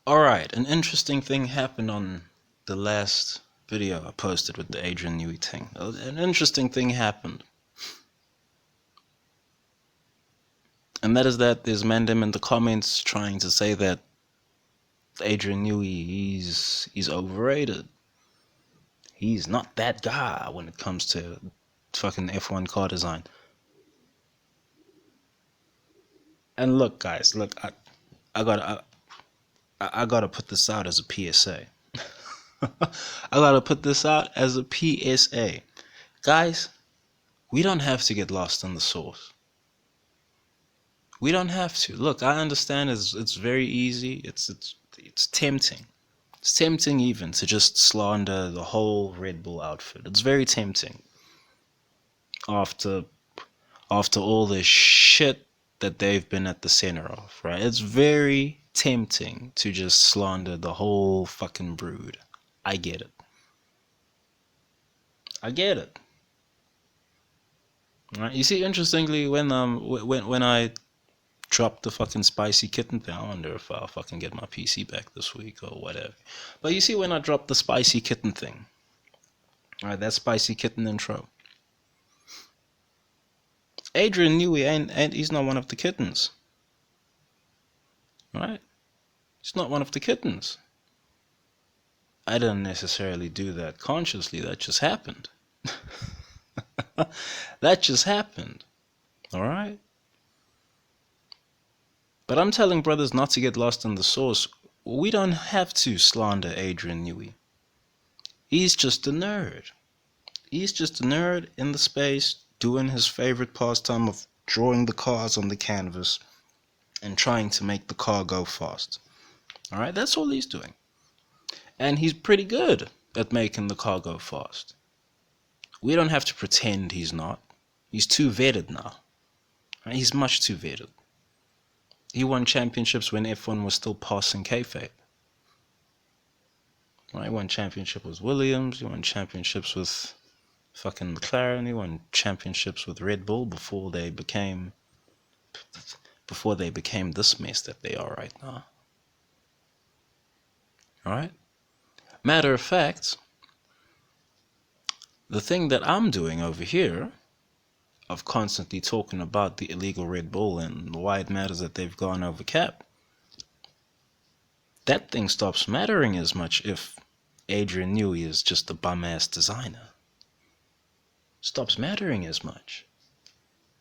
Alright, an interesting thing happened on the last video I posted with the Adrian Newey thing. An interesting thing happened. And that is that there's Mandem in the comments trying to say that Adrian Newey, he's overrated. He's not that guy when it comes to fucking F1 car design. And look, guys, look, I gotta put this out as a PSA. I gotta put this out as a PSA. Guys, we don't have to get lost in the source. We don't have to. Look, I understand it's very easy. It's tempting. It's tempting even to just slander the whole Red Bull outfit. It's very tempting. After all the shit that they've been at the center of, right? It's very tempting to just slander the whole fucking brood. I get it. I get it. Right? You see, interestingly, when I dropped the fucking spicy kitten thing, I wonder if I'll fucking get my PC back this week or whatever. But you see, when I dropped the spicy kitten thing, right, that spicy kitten intro, Adrian Newey ain't he's not one of the kittens, right? He's not one of the kittens. I didn't necessarily do that consciously. That just happened. That just happened. All right. But I'm telling brothers not to get lost in the source. We don't have to slander Adrian Newey. He's just a nerd. He's just a nerd in the space doing his favorite pastime of drawing the cars on the canvas and trying to make the car go fast. Alright, that's all he's doing. And he's pretty good at making the car go fast. We don't have to pretend he's not. He's too vetted now. Right? He's much too vetted. He won championships when F1 was still passing kayfabe. Right? He won championships with Williams. He won championships with fucking McLaren. He won championships with Red Bull before they became this mess that they are right now. Alright? Matter of fact, the thing that I'm doing over here of constantly talking about the illegal Red Bull and why it matters that they've gone over cap, that thing stops mattering as much if Adrian Newey is just a bum-ass designer. Stops mattering as much.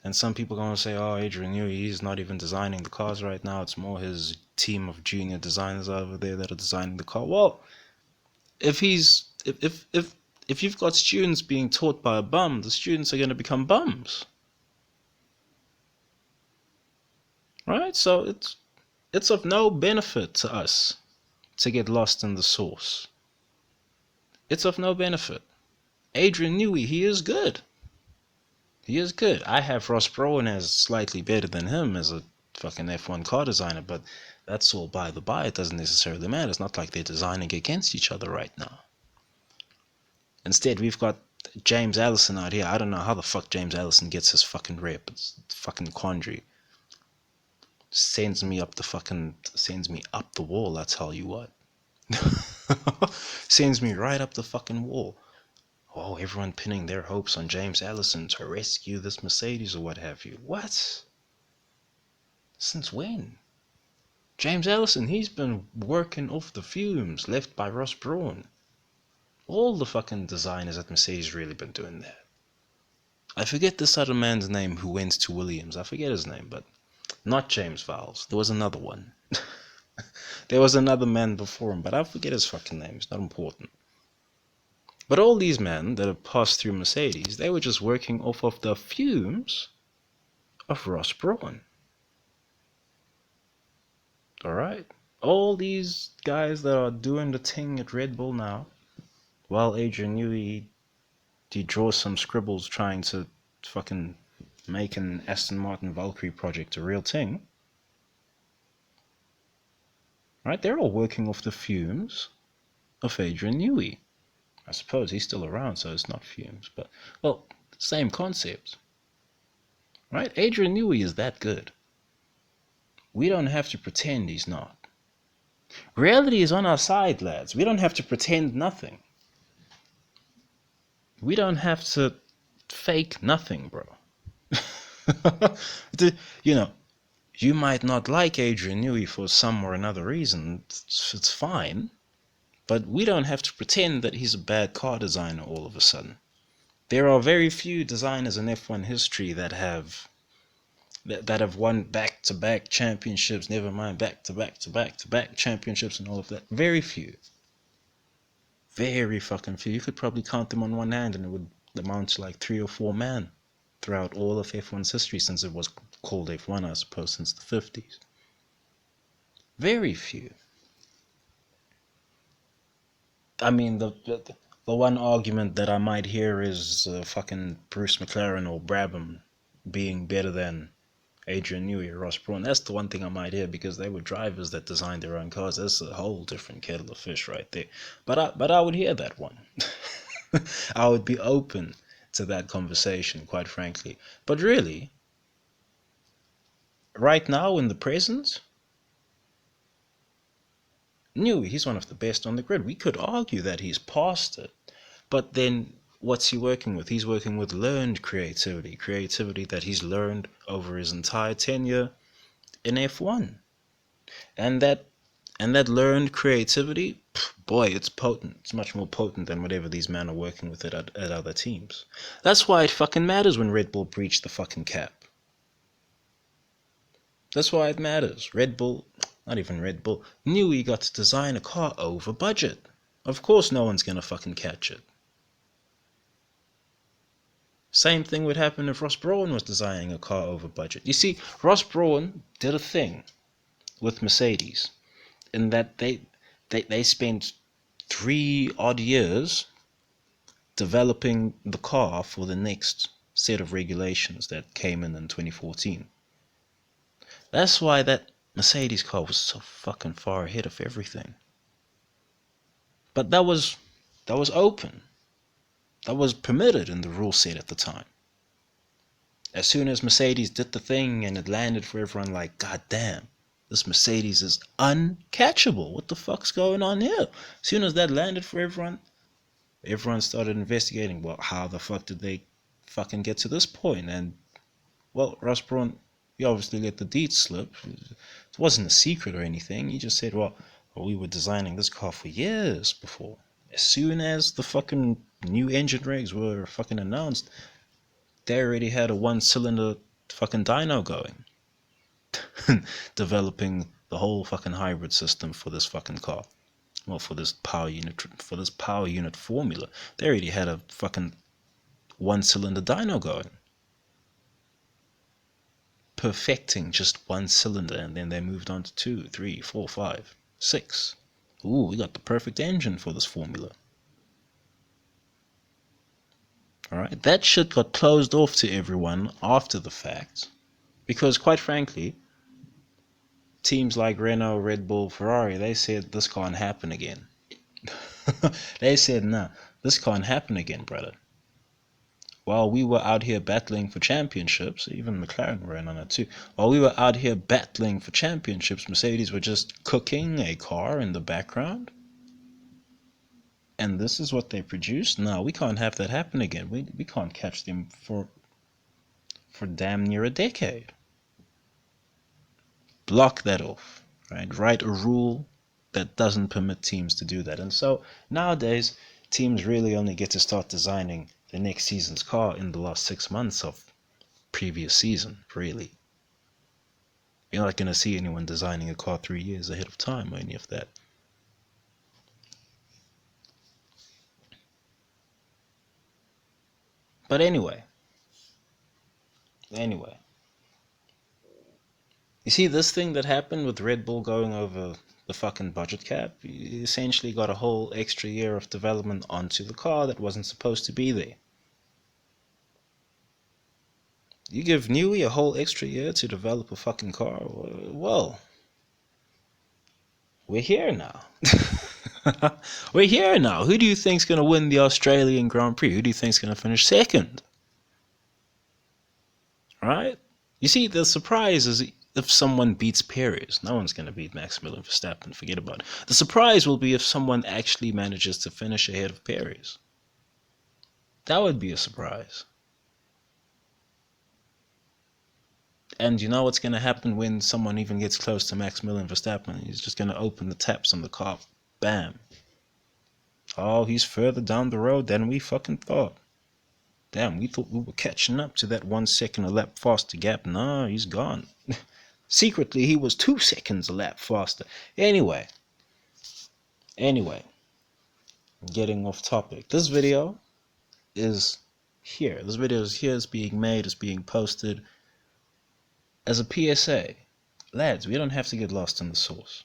And some people are going to say, oh, Adrian Newey, he's not even designing the cars right now. It's more his team of junior designers over there that are designing the car. Well, if you've got students being taught by a bum, the students are going to become bums. Right? So it's of no benefit to us to get lost in the source. It's of no benefit. Adrian Newey, he is good. He is good. I have Ross Brawn as slightly better than him as a fucking F1 car designer, but that's all by the by. It doesn't necessarily matter. It's not like they're designing against each other right now. Instead, we've got James Allison out here. I don't know how the fuck James Allison gets his fucking rep. It's fucking quandary. Sends me up the wall, I tell you what. Sends me right up the fucking wall. Oh, everyone pinning their hopes on James Allison to rescue this Mercedes or what have you. What? Since when? James Allison, he's been working off the fumes left by Ross Brawn. All the fucking designers at Mercedes really been doing that. I forget this other man's name who went to Williams. I forget his name, but not James Vowles. There was another one. There was another man before him, but I forget his fucking name. It's not important. But all these men that have passed through Mercedes, they were just working off of the fumes of Ross Brawn. Alright? All these guys that are doing the thing at Red Bull now, while Adrian Newey, he draws some scribbles trying to fucking make an Aston Martin Valkyrie project a real thing. Right? They're all working off the fumes of Adrian Newey. I suppose he's still around, so it's not fumes, but, well, same concept. Right? Adrian Newey is that good. We don't have to pretend he's not. Reality is on our side, lads. We don't have to pretend nothing. We don't have to fake nothing, bro. You know, you might not like Adrian Newey for some or another reason. It's fine. But we don't have to pretend that he's a bad car designer all of a sudden. There are very few designers in F1 history that have won back-to-back championships, never mind back-to-back championships and all of that. Very few. Very fucking few. You could probably count them on one hand and it would amount to like 3 or 4 men throughout all of F1's history since it was called F1, I suppose, since the 50s. Very few. I mean, the one argument that I might hear is fucking Bruce McLaren or Brabham being better than Adrian Newey or Ross Brawn. That's the one thing I might hear because they were drivers that designed their own cars. That's a whole different kettle of fish right there. But I would hear that one. I would be open to that conversation, quite frankly. But really, right now in the present, Newey, he's one of the best on the grid. We could argue that he's past it, but then what's he working with? He's working with learned creativity that he's learned over his entire tenure in F1. And that learned creativity, boy, it's potent. It's much more potent than whatever these men are working with at other teams. That's why it fucking matters when Red Bull breached the fucking cap. That's why it matters. Red Bull, not even Red Bull, knew he got to design a car over budget. Of course no one's gonna fucking catch it. Same thing would happen if Ross Brawn was designing a car over budget. You see, Ross Brawn did a thing with Mercedes in that they spent 3 odd years developing the car for the next set of regulations that came in 2014. That's why that Mercedes car was so fucking far ahead of everything. But that was open. That was permitted in the rule set at the time. As soon as Mercedes did the thing and it landed for everyone, like, god damn, this Mercedes is uncatchable. What the fuck's going on here? As soon as that landed for everyone started investigating, well, how the fuck did they fucking get to this point? And, well, Ross Brawn, he obviously let the deeds slip. It wasn't a secret or anything. He just said, well, we were designing this car for years before. As soon as the fucking new engine regs were fucking announced, they already had a 1-cylinder fucking dyno going. Developing the whole fucking hybrid system for this fucking car. Well, for this power unit formula. They already had a fucking 1-cylinder dyno going. Perfecting just 1 cylinder, and then they moved on to 2, 3, 4, 5, 6. Ooh, we got the perfect engine for this formula. Alright, that shit got closed off to everyone after the fact. Because quite frankly, teams like Renault, Red Bull, Ferrari, they said this can't happen again. They said, nah, this can't happen again, brother. While we were out here battling for championships, even McLaren ran on it too. While we were out here battling for championships, Mercedes were just cooking a car in the background. And this is what they produced? No, we can't have that happen again. We can't catch them for damn near a decade. Block that off, right? Write a rule that doesn't permit teams to do that. And so nowadays, teams really only get to start designing the next season's car in the last 6 months of previous season, really. You're not going to see anyone designing a car 3 years ahead of time or any of that. But anyway, you see this thing that happened with Red Bull going over the fucking budget cap? You essentially got a whole extra year of development onto the car that wasn't supposed to be there. You give Newey a whole extra year to develop a fucking car? Well, we're here now. We're here now. Who do you think's going to win the Australian Grand Prix? Who do you think's going to finish second? Right? You see, the surprise is if someone beats Perez. No one's going to beat Maximilian Verstappen. Forget about it. The surprise will be if someone actually manages to finish ahead of Perez. That would be a surprise. And you know what's going to happen when someone even gets close to Maximilian Verstappen? He's just going to open the taps on the car. Bam. Oh, he's further down the road than we fucking thought. Damn, we thought we were catching up to that 1 second a lap faster gap. No, he's gone. Secretly, he was 2 seconds a lap faster. Anyway, getting off topic. This video is here. This video is here. It's being made. It's being posted as a PSA. Lads, we don't have to get lost in the sauce.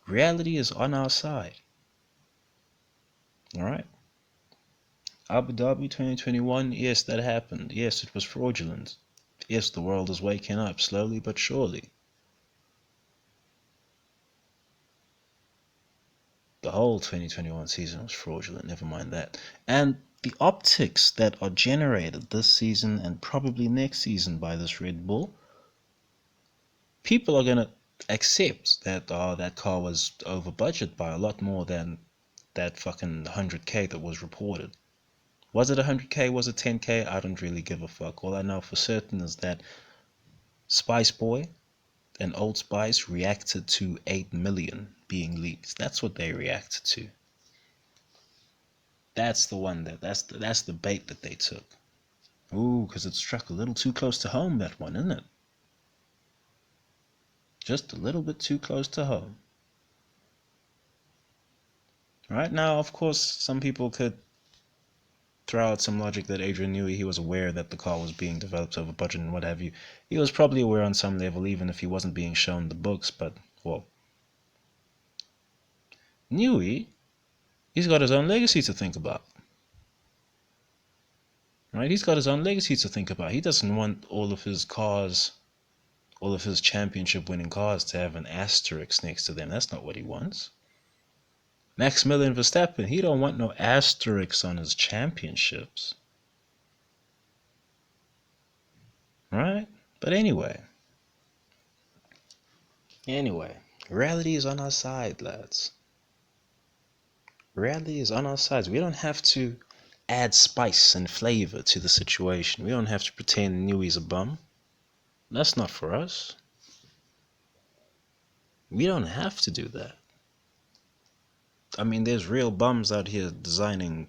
Reality is on our side. Alright? Abu Dhabi 2021, yes, that happened. Yes, it was fraudulent. Yes, the world is waking up slowly but surely. The whole 2021 season was fraudulent, never mind that. And the optics that are generated this season and probably next season by this Red Bull, people are going to accept that that car was over budget by a lot more than that fucking 100k that was reported. Was it 100k? Was it 10k? I don't really give a fuck. All I know for certain is that Spice Boy and Old Spice reacted to 8 million being leaked. That's what they reacted to. That's the one that's the bait that they took. Ooh, because it struck a little too close to home, that one, isn't it? Just a little bit too close to home. Right now, of course, some people could throw out some logic that Adrian Newey, he was aware that the car was being developed over budget and what have you. He was probably aware on some level, even if he wasn't being shown the books, but, well. Newey, he's got his own legacy to think about. Right? He's got his own legacy to think about. He doesn't want all of his cars, all of his championship winning cars to have an asterisk next to them. That's not what he wants. Maximilian Verstappen, he don't want no asterisks on his championships. Right? But anyway, reality is on our side, lads. Reality is on our side. We don't have to add spice and flavor to the situation. We don't have to pretend Newey's a bum. That's not for us. We don't have to do that. I mean, there's real bums out here designing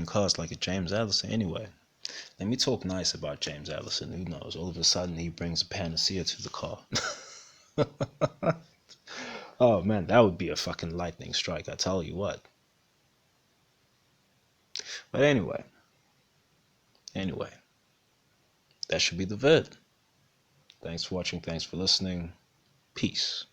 cars like a James Allison. Anyway, let me talk nice about James Allison. Who knows? All of a sudden, he brings a panacea to the car. Oh man, that would be a fucking lightning strike, I tell you what. But anyway, that should be the vid. Thanks for watching, thanks for listening. Peace.